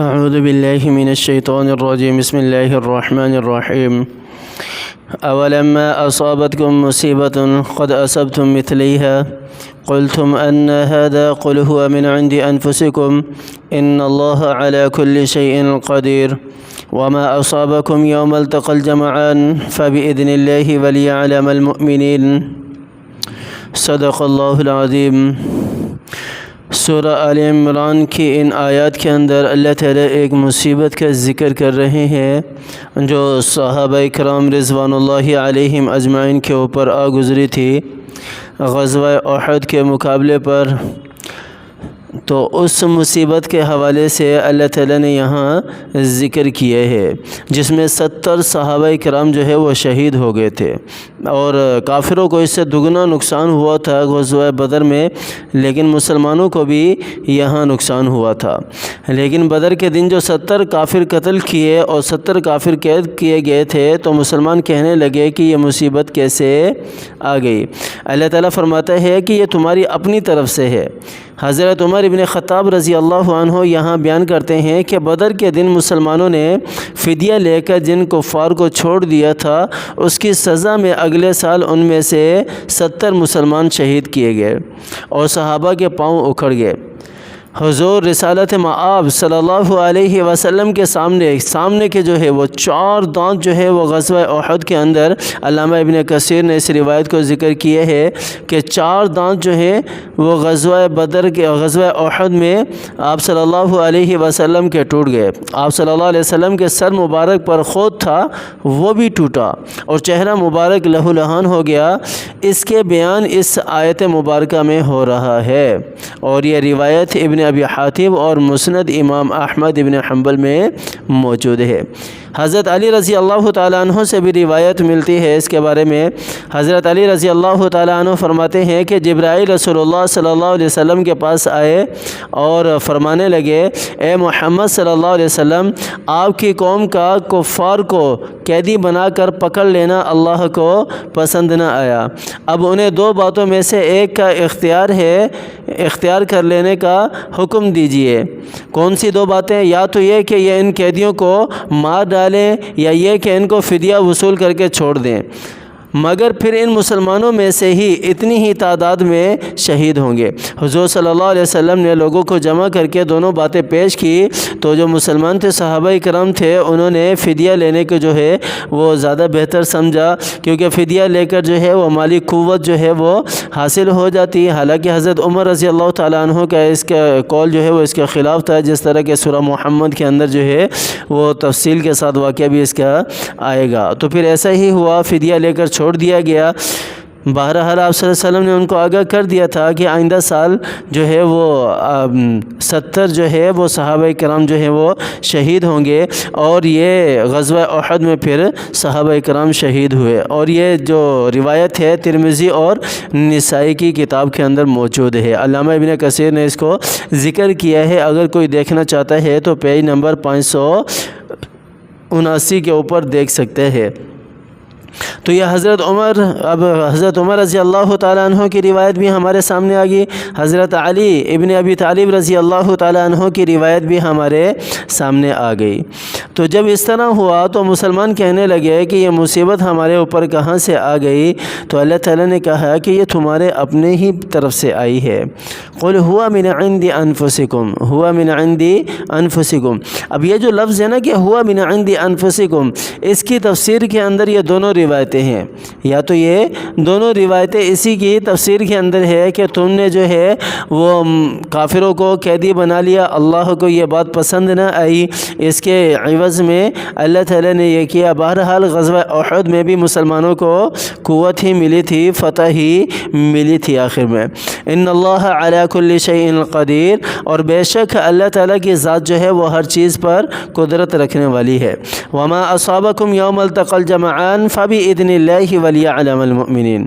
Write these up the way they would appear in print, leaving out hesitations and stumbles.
اعوذ باللہ من الشیطان الرجیم بسم اللہ الرحمن الرحیم اولما اصابتکم مصیبۃ قد اصبتم مثلیها قلتم ان هذا قل هو من عند انفسکم ان اللہ علی کل شیء قدیر وما اصابکم یوم التقى الجمعان فبإذن اللہ وليعلم المؤمنین صدق اللہ العظیم۔ سورہ آل عمران کی ان آیات کے اندر اللہ تعالیٰ ایک مصیبت کا ذکر کر رہے ہیں جو صحابہ کرام رضوان اللہ علیہم اجمعین کے اوپر آ گزری تھی غزوہ احد کے مقابلے پر۔ تو اس مصیبت کے حوالے سے اللہ تعالیٰ نے یہاں ذکر کیے ہے جس میں 70 صحابہ کرام جو ہے وہ شہید ہو گئے تھے اور کافروں کو اس سے دگنا نقصان ہوا تھا غزوہ بدر میں، لیکن مسلمانوں کو بھی یہاں نقصان ہوا تھا۔ لیکن بدر کے دن جو 70 کافر قتل کیے اور 70 کافر قید کیے گئے تھے تو مسلمان کہنے لگے کہ یہ مصیبت کیسے آ گئی۔ اللہ تعالیٰ فرماتا ہے کہ یہ تمہاری اپنی طرف سے ہے۔ حضرت عمر ابن خطاب رضی اللہ عنہ یہاں بیان کرتے ہیں کہ بدر کے دن مسلمانوں نے فدیہ لے کر جن کفار کو چھوڑ دیا تھا اس کی سزا میں اگلے سال ان میں سے 70 مسلمان شہید کیے گئے اور صحابہ کے پاؤں اکھڑ گئے۔ حضور رسالت مآب صلی اللہ علیہ وسلم کے سامنے کے جو ہے وہ 4 دانت جو ہے وہ غزوہ احد کے اندر علامہ ابن کثیر نے اس روایت کو ذکر کیے ہے کہ 4 دانت جو ہے وہ غزوہ احد میں آپ صلی اللہ علیہ وسلم کے ٹوٹ گئے۔ آپ صلی اللہ علیہ وسلم کے سر مبارک پر خود تھا وہ بھی ٹوٹا اور چہرہ مبارک لہو لہان ہو گیا۔ اس کے بیان اس آیت مبارکہ میں ہو رہا ہے اور یہ روایت ابن ابی حاتم اور مسند امام احمد ابن حنبل میں موجود ہے۔ حضرت علی رضی اللہ تعالیٰ عنہ سے بھی روایت ملتی ہے اس کے بارے میں۔ حضرت علی رضی اللہ تعالیٰ عنہ فرماتے ہیں کہ جبرائیل رسول اللہ صلی اللہ علیہ وسلم کے پاس آئے اور فرمانے لگے، اے محمد صلی اللہ علیہ وسلم، آپ کی قوم کا کفار کو قیدی بنا کر پکڑ لینا اللہ کو پسند نہ آیا۔ اب انہیں 2 باتوں میں سے ایک کا اختیار کر لینے کا حکم دیجئے۔ کون سی 2 باتیں؟ یا تو یہ کہ یہ ان قیدیوں کو مار ڈالیں یا یہ کہ ان کو فدیہ وصول کر کے چھوڑ دیں، مگر پھر ان مسلمانوں میں سے ہی اتنی ہی تعداد میں شہید ہوں گے۔ حضور صلی اللہ علیہ وسلم نے لوگوں کو جمع کر کے دونوں باتیں پیش کی تو جو مسلمان تھے صحابہ کرام تھے انہوں نے فدیہ لینے کو جو ہے وہ زیادہ بہتر سمجھا، کیونکہ فدیہ لے کر جو ہے وہ مالی قوت جو ہے وہ حاصل ہو جاتی ہے۔ حالانکہ حضرت عمر رضی اللہ تعالیٰ عنہ کا اس کا قول جو ہے وہ اس کے خلاف تھا، جس طرح کہ سورہ محمد کے اندر جو ہے وہ تفصیل کے ساتھ واقعہ بھی اس کا آئے گا۔ تو پھر ایسا ہی ہوا، فدیہ لے کر چھوڑ دیا گیا۔ بہرحال آپ صلی اللہ علیہ وسلم نے ان کو آگاہ کر دیا تھا کہ آئندہ سال جو ہے وہ 70 جو ہے وہ صحابہ کرام جو ہے وہ شہید ہوں گے اور یہ غزوہ احد میں پھر صحابہ کرام شہید ہوئے۔ اور یہ جو روایت ہے ترمذی اور نسائی کی کتاب کے اندر موجود ہے۔ علامہ ابن کثیر نے اس کو ذکر کیا ہے، اگر کوئی دیکھنا چاہتا ہے تو پیج نمبر 579 کے اوپر دیکھ سکتے ہیں۔ تو یہ حضرت عمر رضی اللہ تعالیٰ عنہ کی روایت بھی ہمارے سامنے آ گئی، حضرت علی ابن ابی طالب رضی اللہ تعالیٰ عنہ کی روایت بھی ہمارے سامنے آ گئی۔ تو جب اس طرح ہوا تو مسلمان کہنے لگے کہ یہ مصیبت ہمارے اوپر کہاں سے آ گئی؟ تو اللہ تعالیٰ نے کہا کہ یہ تمہارے اپنے ہی طرف سے آئی ہے۔ قل هو من عند انفسکم، هو من عند انفسکم۔ اب یہ جو لفظ ہے نا کہ هو من عند انفسکم، اس کی تفسیر کے اندر یہ دونوں روایتیں ہیں، یا تو یہ دونوں روایتیں اسی کی تفسیر کے اندر ہے کہ تم نے جو ہے وہ کافروں کو قیدی بنا لیا، اللہ کو یہ بات پسند نہ آئی، اس کے عوض میں اللہ تعالیٰ نے یہ کیا۔ بہرحال غزوہ احد میں بھی مسلمانوں کو قوت ہی ملی تھی، فتح ہی ملی تھی آخر میں۔ ان اللہ علی کل شیء قدیر، اور بے شک اللہ تعالیٰ کی ذات جو ہے وہ ہر چیز پر قدرت رکھنے والی ہے۔ وما اصابکم یوم التقى الجمعان فبإذن اللہ وليعلم المؤمنین۔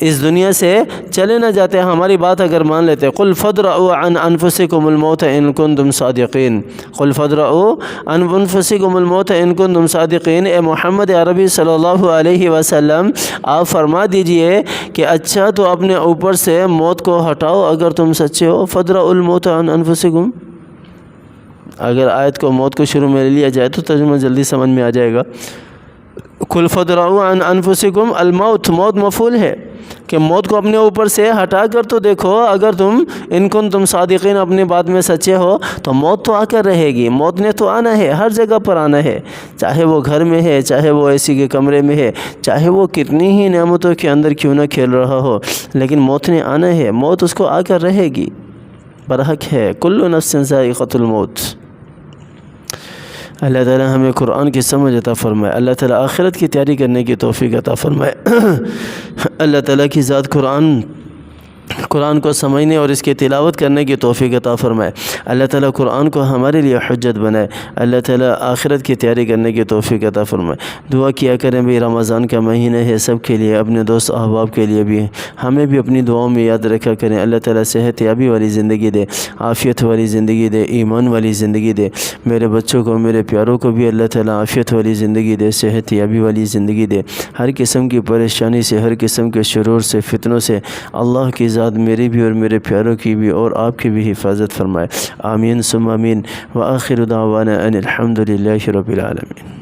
اس دنیا سے چلے نہ جاتے، ہماری بات اگر مان لیتے۔ قل فادرؤوا عن انفسکم الموت ان کنتم صادقین، قل فادرؤوا عن انفسکم الموت ان کنتم صادقین۔ اے محمد عربی صلی اللہ علیہ وسلم، آپ فرما دیجئے کہ اچھا تو اپنے اوپر سے موت کو ہٹاؤ اگر تم سچے ہو۔ فادرؤوا الموت عن انفسکم، اگر آیت کو موت کو شروع میں لے لیا جائے تو ترجمہ جلدی سمجھ میں آ جائے گا۔ قل فادرؤوا عن انفسکم، الموت، موت مفعول ہے کہ موت کو اپنے اوپر سے ہٹا کر تو دیکھو، اگر تم ان کنتم صادقین اپنی بات میں سچے ہو تو موت تو آ کر رہے گی، موت نے تو آنا ہے، ہر جگہ پر آنا ہے، چاہے وہ گھر میں ہے، چاہے وہ اے سی کے کمرے میں ہے، چاہے وہ کتنی ہی نعمتوں کے اندر کیوں نہ کھیل رہا ہو، لیکن موت نے آنا ہے، موت اس کو آ کر رہے گی، برحق ہے۔ کل نفس ذائقۃ الموت۔ اللہ تعالیٰ ہمیں قرآن کی سمجھ عطا فرمائے، اللہ تعالیٰ آخرت کی تیاری کرنے کی توفیق عطا فرمائے۔ اللہ تعالیٰ کی ذات قرآن کو سمجھنے اور اس کی تلاوت کرنے کی توفیق عطا فرمائے۔ اللہ تعالیٰ قرآن کو ہمارے لیے حجت بنائے۔ اللہ تعالیٰ آخرت کی تیاری کرنے کی توفیق عطا فرمائے۔ دعا کیا کریں بھی، رمضان کا مہینہ ہے، سب کے لیے، اپنے دوست احباب کے لیے بھی، ہمیں بھی اپنی دعاؤں میں یاد رکھا کریں۔ اللہ تعالیٰ صحت یابی والی زندگی دے، عافیت والی زندگی دے، ایمان والی زندگی دے۔ میرے بچوں کو، میرے پیاروں کو بھی اللہ تعالیٰ عافیت والی زندگی دے، صحت یابی والی زندگی دے۔ ہر قسم کی پریشانی سے، ہر قسم کے شرور سے، فتنوں سے اللہ کی ذات میری بھی اور میرے پیاروں کی بھی اور آپ کی بھی حفاظت فرمائے۔ آمین ثم آمین۔ وآخر دعوانا ان الحمد للہ رب العالمین۔